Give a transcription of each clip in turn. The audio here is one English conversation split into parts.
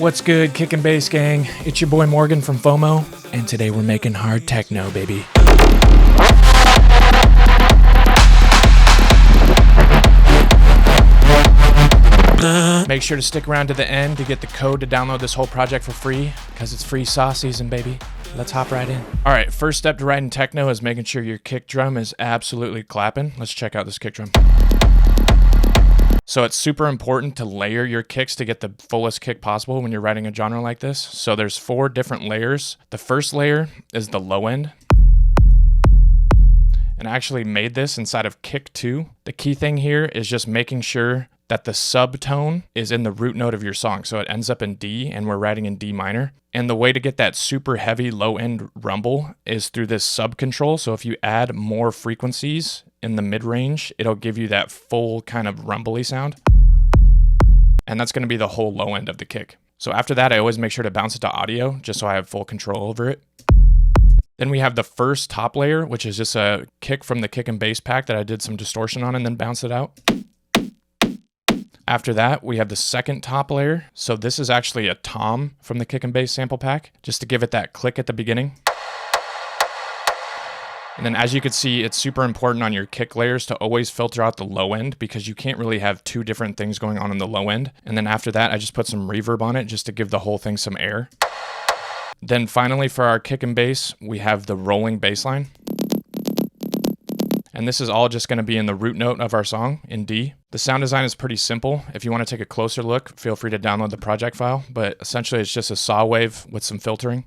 What's good, kick and bass gang? It's your boy Morgan from FOMO, and today we're making hard techno, baby. Make sure to stick around to the end to get the code to download this whole project for free, because it's free sauce season, baby. Let's hop right in. All right, first step to writing techno is making sure your kick drum is absolutely clapping. Let's check out this kick drum. So it's super important to layer your kicks to get the fullest kick possible when you're writing a genre like this. So there's 4 different layers. The first layer is the low end. And I actually made this inside of kick 2. The key thing here is just making sure that the subtone is in the root note of your song. So it ends up in D and we're writing in D minor. And the way to get that super heavy low end rumble is through this sub control. So if you add more frequencies in the mid range, it'll give you that full kind of rumbly sound. And that's going to be the whole low end of the kick. So after that, I always make sure to bounce it to audio just so I have full control over it. Then we have the first top layer, which is just a kick from the kick and bass pack that I did some distortion on and then bounce it out. After that, we have the second top layer. So this is actually a tom from the kick and bass sample pack, just to give it that click at the beginning. And then as you can see, it's super important on your kick layers to always filter out the low end because you can't really have 2 different things going on in the low end. And then after that, I just put some reverb on it just to give the whole thing some air. Then finally for our kick and bass, we have the rolling bass line. And this is all just going to be in the root note of our song in D. The sound design is pretty simple. If you want to take a closer look, feel free to download the project file, but essentially it's just a saw wave with some filtering.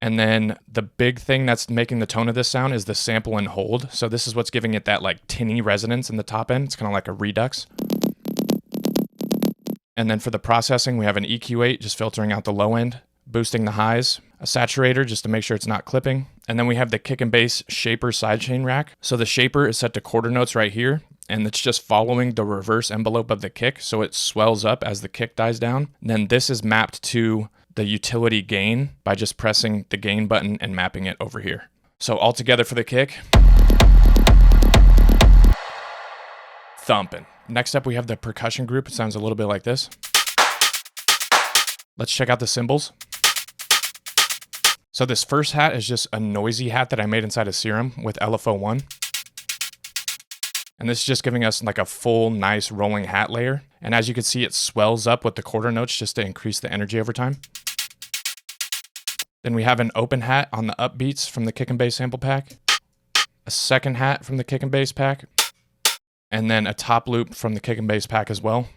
And then the big thing that's making the tone of this sound is the sample and hold. So this is what's giving it that like tinny resonance in the top end. It's kind of like a redux. And then for the processing, we have an EQ8 just filtering out the low end, boosting the highs, a saturator just to make sure it's not clipping. And then we have the kick and bass shaper sidechain rack. So the shaper is set to quarter notes right here, and it's just following the reverse envelope of the kick. So it swells up as the kick dies down. And then this is mapped to the utility gain by just pressing the gain button and mapping it over here. So all together for the kick. Thumping. Next up, we have the percussion group. It sounds a little bit like this. Let's check out the cymbals. So this first hat is just a noisy hat that I made inside of Serum with LFO1. And this is just giving us like a full, nice rolling hat layer. And as you can see, it swells up with the quarter notes just to increase the energy over time. Then we have an open hat on the upbeats from the kick and bass sample pack, a second hat from the kick and bass pack, and then a top loop from the kick and bass pack as well.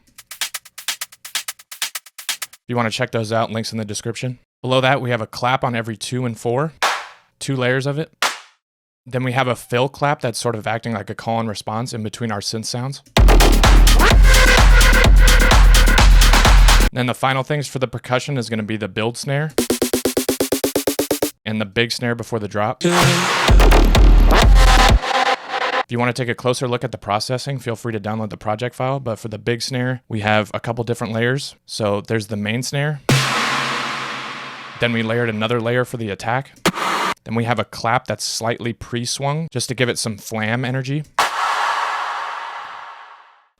If you want to check those out, links in the description. Below that, we have a clap on every 2 and 4, 2 layers of it. Then we have a fill clap that's sort of acting like a call and response in between our synth sounds. Then the final things for the percussion is going to be the build snare and the big snare before the drop. If you want to take a closer look at the processing, feel free to download the project file. But for the big snare, we have a couple different layers. So there's the main snare. Then we layered another layer for the attack. Then we have a clap that's slightly pre-swung just to give it some flam energy.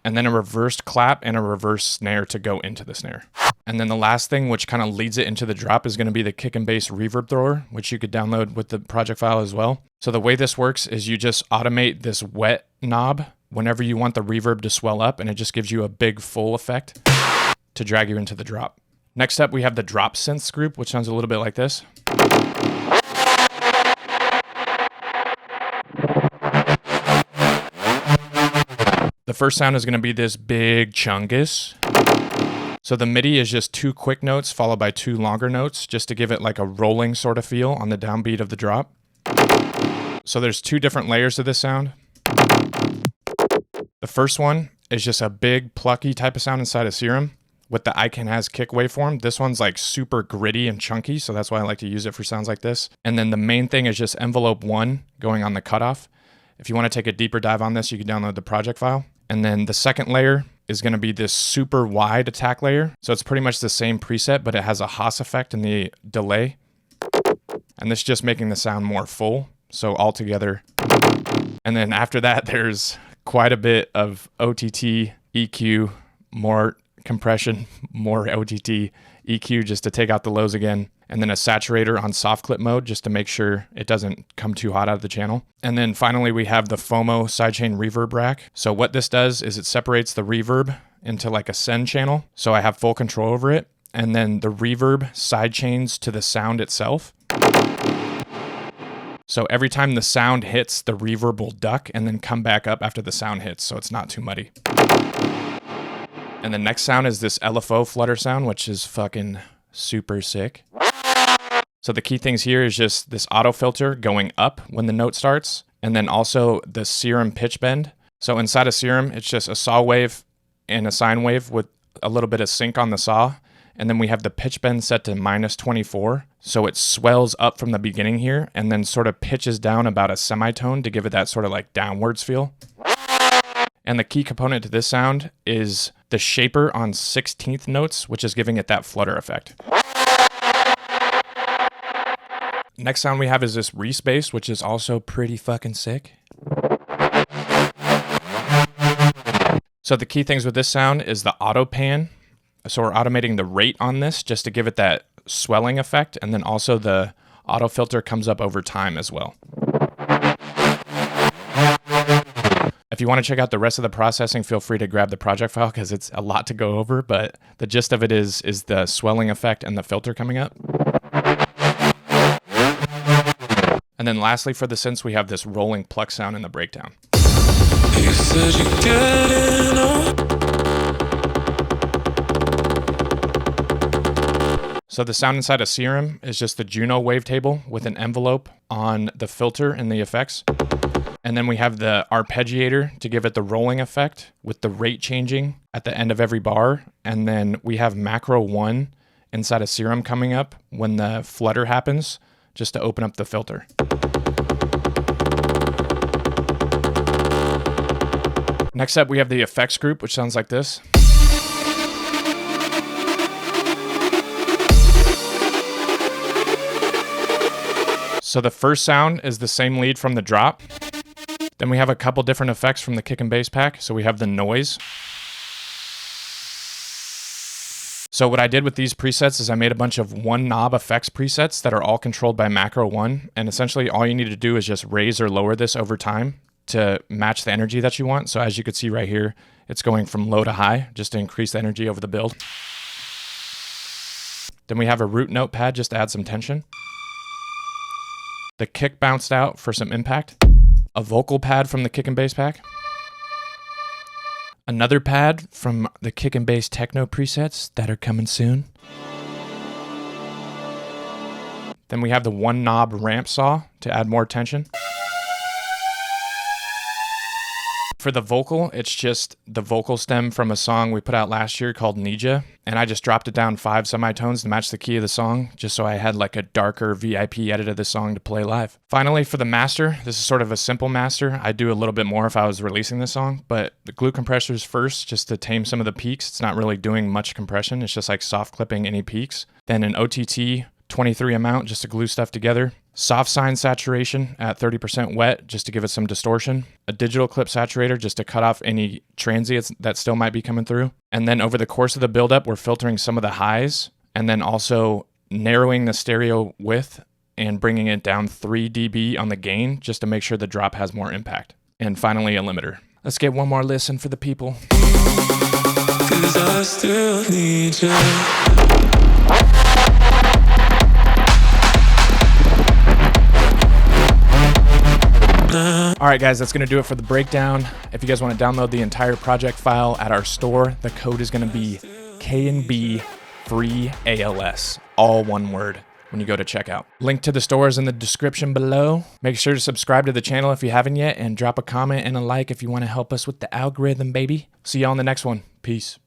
And then a reversed clap and a reverse snare to go into the snare. And then the last thing, which kind of leads it into the drop, is going to be the kick and bass reverb thrower, which you could download with the project file as well. So the way this works is you just automate this wet knob whenever you want the reverb to swell up, and it just gives you a big full effect to drag you into the drop. Next up, we have the drop synths group, which sounds a little bit like this. The first sound is going to be this big chungus. So the MIDI is just 2 quick notes followed by 2 longer notes just to give it like a rolling sort of feel on the downbeat of the drop. So there's 2 different layers to this sound. The first one is just a big plucky type of sound inside of Serum with the I Can Has kick waveform. This one's like super gritty and chunky, so that's why I like to use it for sounds like this. And then the main thing is just envelope 1 going on the cutoff. If you want to take a deeper dive on this, you can download the project file. And then the second layer is going to be this super wide attack layer. So it's pretty much the same preset, but it has a Haas effect in the delay. And this is just making the sound more full. So all together. And then after that, there's quite a bit of OTT, EQ, more compression, more OTT, EQ just to take out the lows again, and then a saturator on soft clip mode just to make sure it doesn't come too hot out of the channel. And then finally we have the FOMO sidechain reverb rack. So what this does is it separates the reverb into like a send channel, so I have full control over it, and then the reverb sidechains to the sound itself. So every time the sound hits, the reverb will duck and then come back up after the sound hits, so it's not too muddy. And the next sound is this LFO flutter sound, which is fucking super sick. So the key things here is just this auto filter going up when the note starts, and then also the serum pitch bend. So inside of serum, it's just a saw wave and a sine wave with a little bit of sync on the saw. And then we have the pitch bend set to -24. So it swells up from the beginning here and then sort of pitches down about a semitone to give it that sort of like downwards feel. And the key component to this sound is the shaper on 16th notes, which is giving it that flutter effect. Next sound we have is this respace, which is also pretty fucking sick. So the key things with this sound is the auto pan. So we're automating the rate on this just to give it that swelling effect, and then also the auto filter comes up over time as well. If you want to check out the rest of the processing, feel free to grab the project file because it's a lot to go over, but the gist of it is the swelling effect and the filter coming up. And then lastly for the synths, we have this rolling pluck sound in the breakdown. You said you're getting on. So the sound inside of Serum is just the Juno wavetable with an envelope on the filter and the effects. And then we have the arpeggiator to give it the rolling effect with the rate changing at the end of every bar. And then we have macro 1 inside of Serum coming up when the flutter happens, just to open up the filter. Next up, we have the effects group, which sounds like this. So the first sound is the same lead from the drop. Then we have a couple different effects from the kick and bass pack. So we have the noise. So what I did with these presets is I made a bunch of one knob effects presets that are all controlled by macro 1. And essentially all you need to do is just raise or lower this over time to match the energy that you want. So as you can see right here, it's going from low to high just to increase the energy over the build. Then we have a root note pad just to add some tension. The kick bounced out for some impact. A vocal pad from the kick and bass pack. Another pad from the kick and bass techno presets that are coming soon. Then we have the one knob ramp saw to add more tension. For the vocal, it's just the vocal stem from a song we put out last year called Nija, and I just dropped it down 5 semitones to match the key of the song, just so I had like a darker VIP edit of the song to play live. Finally, for the master, this is sort of a simple master. I'd do a little bit more if I was releasing this song, but the glue compressors first, just to tame some of the peaks. It's not really doing much compression, it's just like soft clipping any peaks. Then an OTT 23 amount just to glue stuff together. Soft sine saturation at 30% wet just to give it some distortion. A digital clip saturator just to cut off any transients that still might be coming through. And then over the course of the buildup, we're filtering some of the highs and then also narrowing the stereo width and bringing it down 3 dB on the gain just to make sure the drop has more impact. And finally, a limiter. Let's get one more listen for the people. 'Cause I still need you. All right, guys, that's going to do it for the breakdown. If you guys want to download the entire project file at our store, the code is going to be KNB free ALS, all one word, when you go to checkout. Link to the store is in the description below. Make sure to subscribe to the channel if you haven't yet, and drop a comment and a like if you want to help us with the algorithm, baby. See you on the next one. Peace.